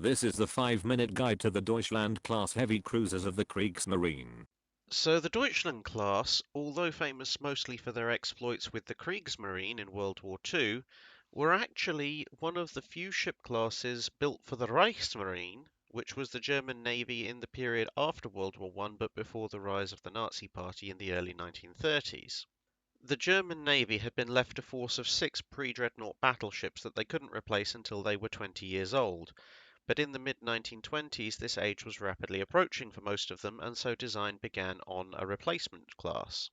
This is the 5-minute guide to the Deutschland class heavy cruisers of the Kriegsmarine. So the Deutschland class, although famous mostly for their exploits with the Kriegsmarine in World War II, were actually one of the few ship classes built for the Reichsmarine, which was the German Navy in the period after World War I but before the rise of the Nazi Party in the early 1930s. The German Navy had been left a force of 6 pre-dreadnought battleships that they couldn't replace until they were 20 years old. But in the mid-1920s this age was rapidly approaching for most of them, and so design began on a replacement class.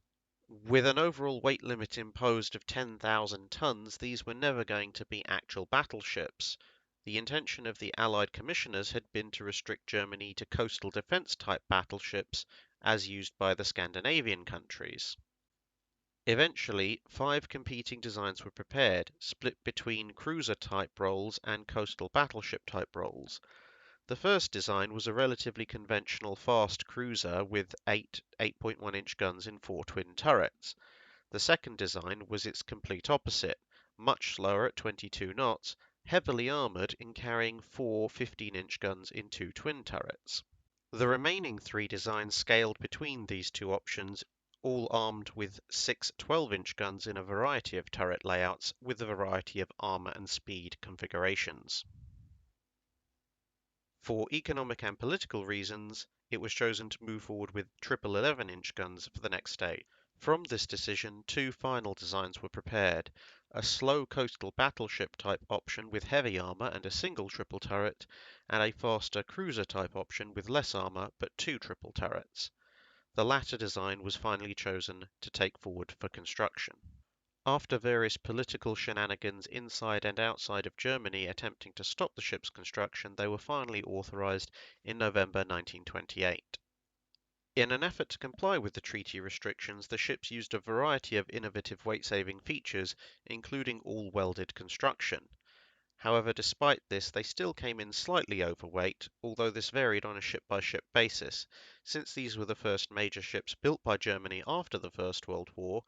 With an overall weight limit imposed of 10,000 tons, these were never going to be actual battleships. The intention of the Allied commissioners had been to restrict Germany to coastal defence type battleships as used by the Scandinavian countries. Eventually, 5 competing designs were prepared, split between cruiser-type roles and coastal battleship-type roles. The first design was a relatively conventional fast cruiser with 8 8.1-inch guns in 4 twin turrets. The second design was its complete opposite, much slower at 22 knots, heavily armoured in carrying 4 15-inch guns in 2 twin turrets. The remaining 3 designs scaled between these two options, all armed with 6 12-inch guns in a variety of turret layouts with a variety of armour and speed configurations. For economic and political reasons, it was chosen to move forward with triple 11-inch guns for the next stage. From this decision, 2 final designs were prepared, a slow coastal battleship type option with heavy armour and a single triple turret, and a faster cruiser type option with less armour but 2 triple turrets. The latter design was finally chosen to take forward for construction. After various political shenanigans inside and outside of Germany attempting to stop the ship's construction, they were finally authorized in November 1928. In an effort to comply with the treaty restrictions, the ships used a variety of innovative weight-saving features, including all-welded construction. However, despite this, they still came in slightly overweight, although this varied on a ship-by-ship basis. Since these were the first major ships built by Germany after the First World War,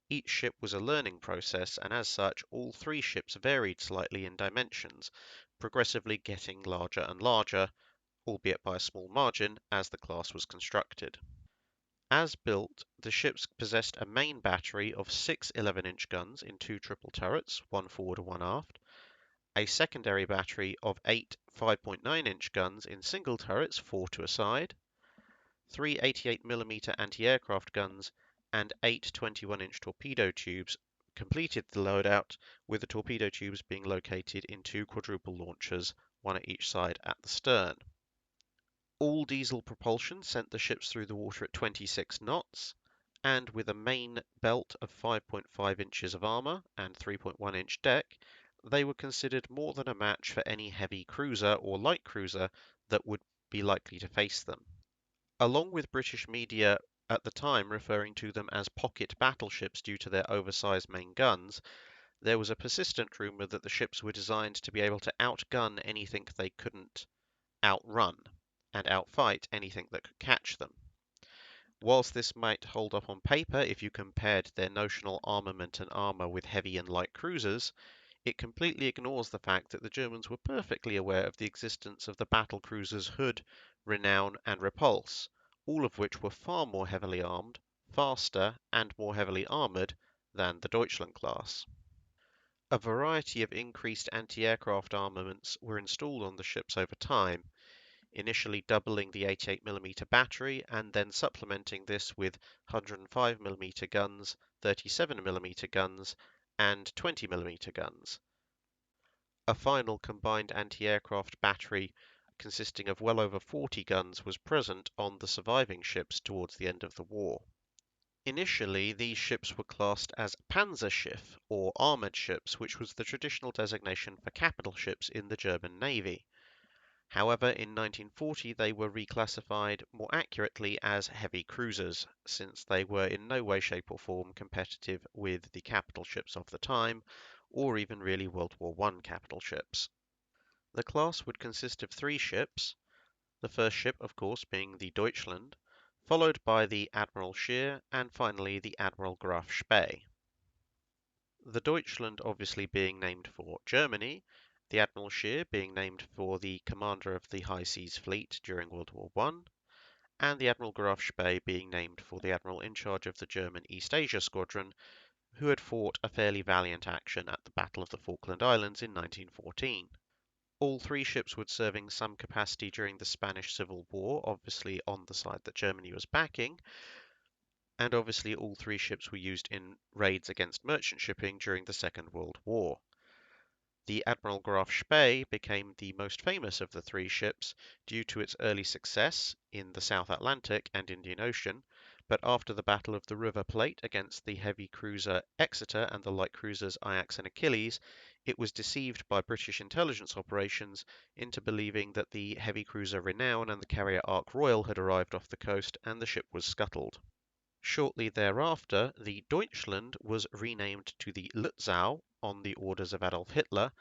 each ship was a learning process, and as such, all 3 ships varied slightly in dimensions, progressively getting larger and larger, albeit by a small margin, as the class was constructed. As built, the ships possessed a main battery of 6 11-inch guns in 2 triple turrets, 1 forward and 1 aft, a secondary battery of 8 5.9-inch guns in single turrets, 4 to a side, 3 88mm anti-aircraft guns, and 8 21-inch torpedo tubes completed the loadout, with the torpedo tubes being located in 2 quadruple launchers, 1 at each side at the stern. All diesel propulsion sent the ships through the water at 26 knots, and with a main belt of 5.5 inches of armour and 3.1-inch deck, they were considered more than a match for any heavy cruiser or light cruiser that would be likely to face them. Along with British media at the time referring to them as pocket battleships due to their oversized main guns, there was a persistent rumour that the ships were designed to be able to outgun anything they couldn't outrun, and outfight anything that could catch them. Whilst this might hold up on paper if you compared their notional armament and armour with heavy and light cruisers, it completely ignores the fact that the Germans were perfectly aware of the existence of the battle cruisers Hood, Renown and Repulse, all of which were far more heavily armed, faster and more heavily armoured than the Deutschland class. A variety of increased anti-aircraft armaments were installed on the ships over time, initially doubling the 88mm battery and then supplementing this with 105mm guns, 37mm guns, and 20mm guns. A final combined anti-aircraft battery consisting of well over 40 guns was present on the surviving ships towards the end of the war. Initially, these ships were classed as Panzerschiff, or armoured ships, which was the traditional designation for capital ships in the German Navy. However, in 1940 they were reclassified more accurately as heavy cruisers, since they were in no way, shape or form competitive with the capital ships of the time, or even really World War I capital ships. The class would consist of 3 ships, the first ship of course being the Deutschland, followed by the Admiral Scheer, and finally the Admiral Graf Spee. The Deutschland obviously being named for Germany, the Admiral Scheer being named for the commander of the High Seas Fleet during World War I, and the Admiral Graf Spee being named for the admiral in charge of the German East Asia Squadron, who had fought a fairly valiant action at the Battle of the Falkland Islands in 1914. All three ships would serve in some capacity during the Spanish Civil War, obviously on the side that Germany was backing, and obviously all three ships were used in raids against merchant shipping during the Second World War. The Admiral Graf Spee became the most famous of the three ships due to its early success in the South Atlantic and Indian Ocean, but after the Battle of the River Plate against the heavy cruiser Exeter and the light cruisers Ajax and Achilles, it was deceived by British intelligence operations into believing that the heavy cruiser Renown and the carrier Ark Royal had arrived off the coast and the ship was scuttled. Shortly thereafter, the Deutschland was renamed to the Lützow on the orders of Adolf Hitler,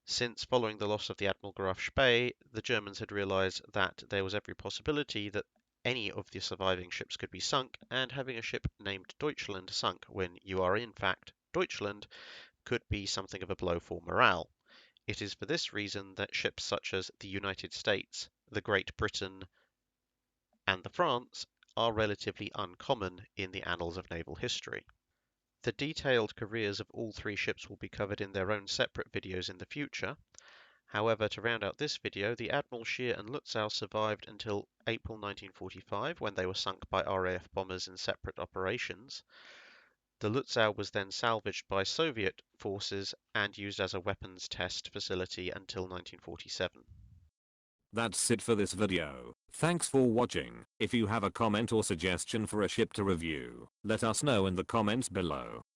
since following the loss of the Admiral Graf Spee, the Germans had realised that there was every possibility that any of the surviving ships could be sunk, and having a ship named Deutschland sunk when you are in fact Deutschland could be something of a blow for morale. It is for this reason that ships such as the United States, the Great Britain, and the France are relatively uncommon in the annals of naval history. The detailed careers of all three ships will be covered in their own separate videos in the future. However, to round out this video, the Admiral Scheer and Lützow survived until April 1945, when they were sunk by RAF bombers in separate operations. The Lützow was then salvaged by Soviet forces and used as a weapons test facility until 1947. That's it for this video. Thanks for watching. If you have a comment or suggestion for a ship to review, let us know in the comments below.